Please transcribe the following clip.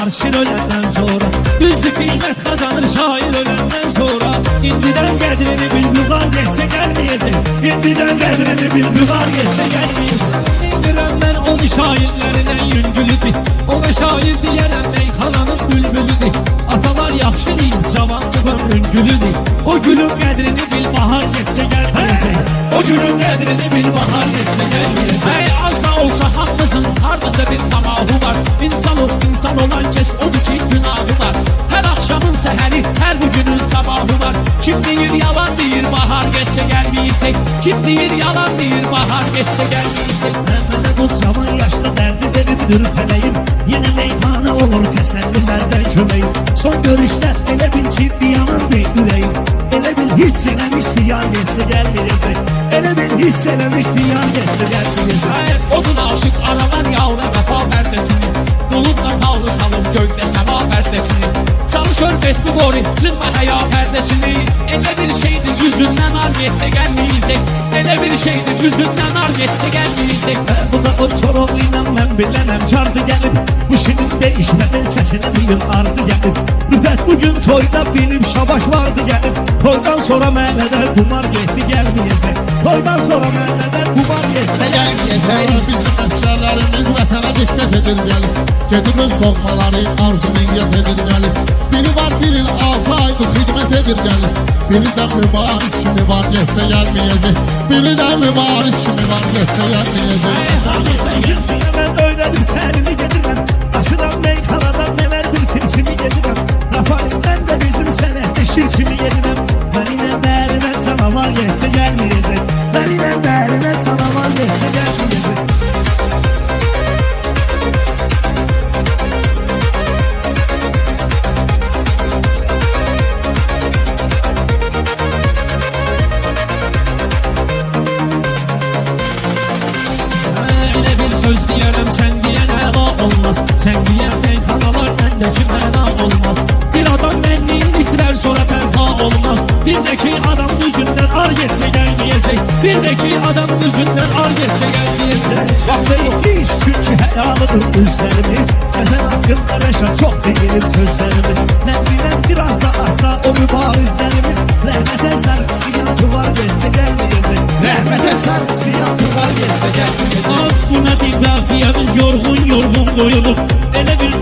arşın ölenden sonra. Düzdü kıymet kazanır şair ölenden sonra. İndiden qədrini bil, buğar geçse gelmeyecek. İndiden qədrini bil, buğar geçse gelmeyecek. İndirəm ben onu şairlerine yüngülüdür. Ona şair diyerəm meyxananın bülbülüdür. Atalar yaxşı deyil, cavanlıq ömrün gülüdür. O gülün qədrini bil, bahar geçse gelmeyecek. O gülün qədrini bil, bahar geçse gelmeyecek. Hey, az da olsa haklısın, hardasa bir tamahı var. İnsan olan kes odur ki günahı var. Her akşamın seheri, her bugünün sabahı var. Kim deyir yalan deyir, bahar geçse gelmeyecek. Kim deyir yalan deyir, bahar geçse gelmeyecek. Məhmədə bu zaman yaşlı dərdi verib dürtələyim. Yenə meyxana olur təsəllilərdən köməyim. Son görüşdə elə bil ki diyanın bir ürəyim. Elə bil hiss eləmiş ziyan geçsə gəlməyəcək. Elə bil hiss eləmiş ziyan geçsə gəlməyəcək. Hayır, odun aşık aralar yavru vefa perdesini. Bulutla kavru salım gökte sema perdesini. Çalış örfet bu boru zırma haya perdesini. Ele bir şeydir yüzünden ar geçse gelmeyecek. Ele bir şeydir yüzünden ar geçse gelmeyecek. Bu da o Koroğlu'yla mən bilənəm cardı gəlib. Bu şinin değişmeden sesine bir yıl ardı gəlib. Rüfət bugün toyda bilib şabaş vardı gəlib. Toydan sonra məhəllədə kumar getdi gəlməyəcək. Toydan sonra məhəllədə kumar getdi gəlməyəcək. Bizim əsrarlarımız vətənə diqqət edir gəlir. Gedir öz doğmaları arzu niyyət edir gəlir. Biri var bir il 6 aydır xidmət edir gəlir. Biri də mübariz kimi var geçsə gəlməyəcək. Biri də mübariz kimi var geçsə gəlməyəcək. Mən öyrədim tərini gedirəm. Aşıram meyxanadan nələr bir tirsimi gedirəm. Rafalimdən də bizim sənətdə şir kimi yedirəm. Mənimlə dərinə canavar geçsə gəlməyəcək. Mənimlə dərinə canavar geçsə gəlməyəcək. Söz diyerem sen diyen heva olmaz. Sen diyen meyxanalar bendeki fena olmaz. Bir adam benliğini bitirer sonra tenha olmaz. Birdeki adam yüzünden ar geçse gelmeyecek. Birdeki adam yüzünden ar geçse gelmeyecek. Vaxtayız çünkü həyalıdır üzlərimiz. Vətən haqqında rəşad çox deyilir sözlərimiz. Nəqlilən biraz da artsa o mübarizlərimiz. Rəhmətə sarqısıyan tuvar geçsə gəlməyəcək. Rəhmətə sarqısıyan tuvar geçsə gəlməyəcək. Buna diqqafiyemiz yorgun yorgun koyulur. Ele bir